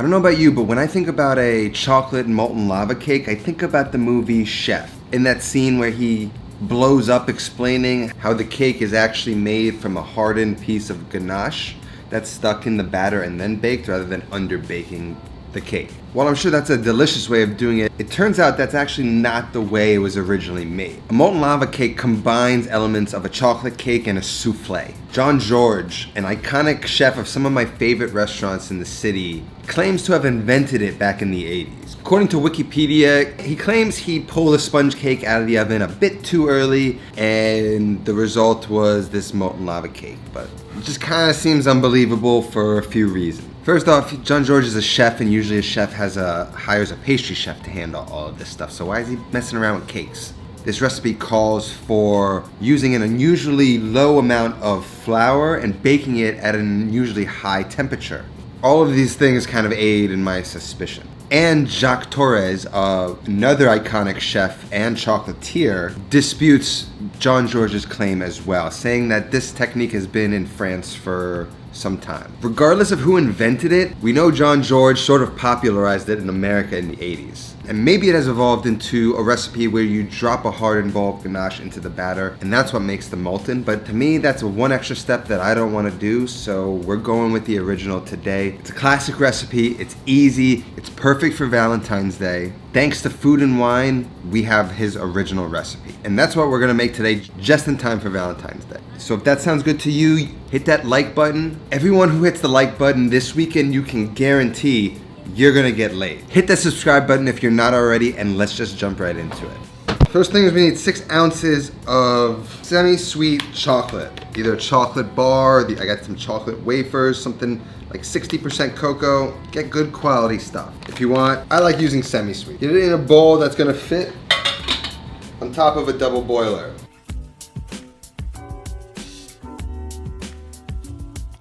I don't know about you, but when I think about a chocolate molten lava cake, I think about the movie Chef. In that scene where he blows up explaining how the cake is actually made from a hardened piece of ganache that's stuck in the batter and then baked rather than under baking the cake. While I'm sure that's a delicious way of doing it, it turns out that's actually not the way it was originally made. A molten lava cake combines elements of a chocolate cake and a souffle. Jean Georges, an iconic chef of some of my favorite restaurants in the city, claims to have invented it back in the 80s. According to Wikipedia, he claims he pulled a sponge cake out of the oven a bit too early, and the result was this molten lava cake. But it just kind of seems unbelievable for a few reasons. First off, Jean Georges is a chef, and usually a chef hires a pastry chef to handle all of this stuff. So why is he messing around with cakes? This recipe calls for using an unusually low amount of flour and baking it at an unusually high temperature. All of these things kind of aid in my suspicion. And Jacques Torres, another iconic chef and chocolatier, disputes Jean Georges' claim as well, saying that this technique has been in France for some time. Regardless of who invented it, we know Jean Georges sort of popularized it in America in the 80s. And maybe it has evolved into a recipe where you drop a hardened ball of ganache into the batter, and that's what makes the molten. But to me, that's one extra step that I don't want to do, so we're going with the original today. It's a classic recipe, it's easy, it's perfect for Valentine's Day. Thanks to Food and Wine, we have his original recipe. And that's what we're gonna make today, just in time for Valentine's Day. So if that sounds good to you, hit that like button. Everyone who hits the like button this weekend, you can guarantee you're gonna get laid. Hit that subscribe button if you're not already, and let's just jump right into it. First thing is we need 6 ounces of semi-sweet chocolate. Either a chocolate bar, I got some chocolate wafers, something like 60% cocoa. Get good quality stuff. If you want, I like using semi-sweet. Get it in a bowl that's gonna fit on top of a double boiler.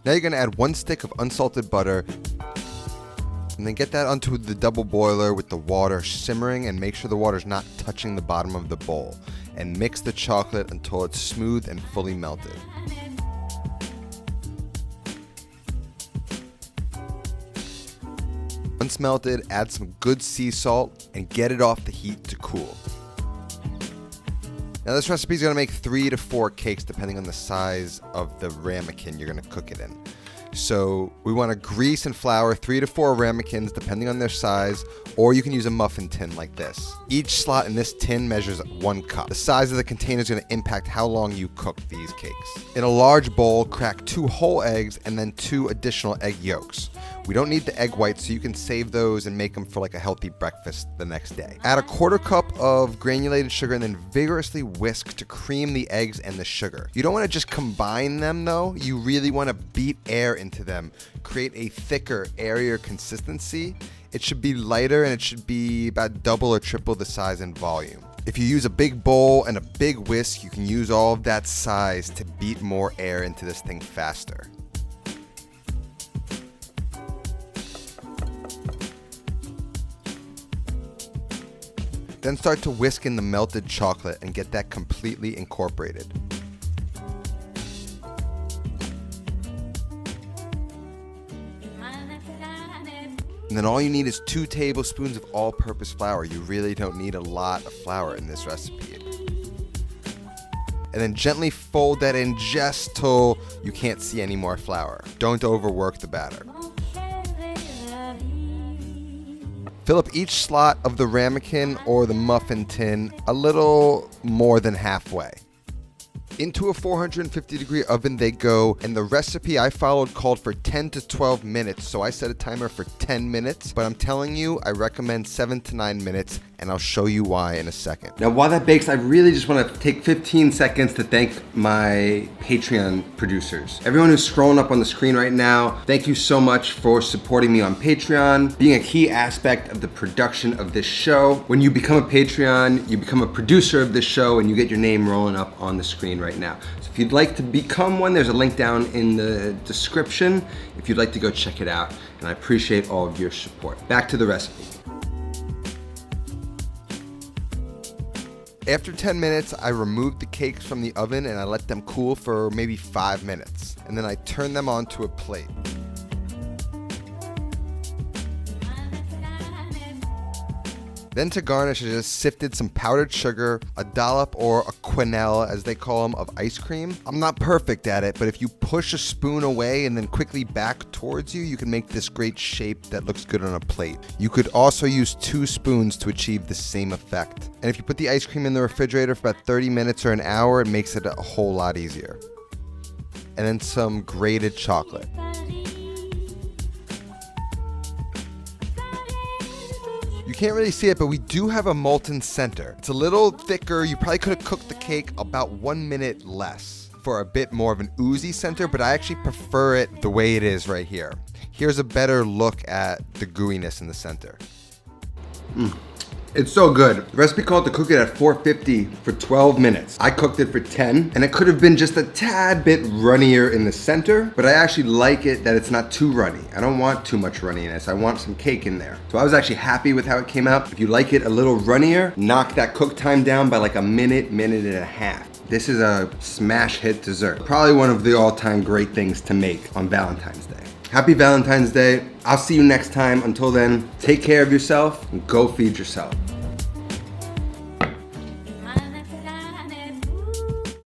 Now you're gonna add 1 stick of unsalted butter, and then get that onto the double boiler with the water simmering, and make sure the water's not touching the bottom of the bowl. And mix the chocolate until it's smooth and fully melted. Once melted, add some good sea salt and get it off the heat to cool. Now this recipe is going to make 3 to 4 cakes depending on the size of the ramekin you're going to cook it in. So we want to grease and flour 3 to 4 ramekins depending on their size, or you can use a muffin tin like this. Each slot in this tin measures 1 cup. The size of the container is going to impact how long you cook these cakes. In a large bowl, crack 2 whole eggs and then 2 additional egg yolks. We don't need the egg whites, so you can save those and make them for like a healthy breakfast the next day. Add a 1/4 cup of granulated sugar and then vigorously whisk to cream the eggs and the sugar. You don't want to just combine them though. You really want to beat air into them, create a thicker, airier consistency. It should be lighter and it should be about double or triple the size and volume. If you use a big bowl and a big whisk, you can use all of that size to beat more air into this thing faster. Then start to whisk in the melted chocolate and get that completely incorporated. And then all you need is 2 tablespoons of all-purpose flour. You really don't need a lot of flour in this recipe. And then gently fold that in just till you can't see any more flour. Don't overwork the batter. Fill up each slot of the ramekin or the muffin tin a little more than halfway. Into a 450-degree oven they go, and the recipe I followed called for 10 to 12 minutes, so I set a timer for 10 minutes, but I'm telling you, I recommend 7 to 9 minutes, and I'll show you why in a second. Now, while that bakes, I really just want to take 15 seconds to thank my Patreon producers. Everyone who's scrolling up on the screen right now, thank you so much for supporting me on Patreon, being a key aspect of the production of this show. When you become a Patreon, you become a producer of this show, and you get your name rolling up on the screen right now. So if you'd like to become one, there's a link down in the description if you'd like to go check it out, and I appreciate all of your support. Back to the recipe. After 10 minutes, I removed the cakes from the oven and I let them cool for maybe 5 minutes. And then I turned them onto a plate. Then to garnish, I just sifted some powdered sugar, a dollop or a quenelle, as they call them, of ice cream. I'm not perfect at it, but if you push a spoon away and then quickly back towards you, you can make this great shape that looks good on a plate. You could also use 2 spoons to achieve the same effect. And if you put the ice cream in the refrigerator for about 30 minutes or an hour, it makes it a whole lot easier. And then some grated chocolate. You can't really see it, but we do have a molten center. It's a little thicker. You probably could have cooked the cake about 1 minute less for a bit more of an oozy center, but I actually prefer it the way it is right here. Here's a better look at the gooiness in the center. It's so good. The recipe called to cook it at 450 for 12 minutes. I cooked it for 10, and it could have been just a tad bit runnier in the center, but I actually like it that it's not too runny. I don't want too much runniness. I want some cake in there. So I was actually happy with how it came out. If you like it a little runnier, knock that cook time down by like a minute, minute and a half. This is a smash hit dessert. Probably one of the all-time great things to make on Valentine's Day. Happy Valentine's Day. I'll see you next time. Until then, take care of yourself and go feed yourself.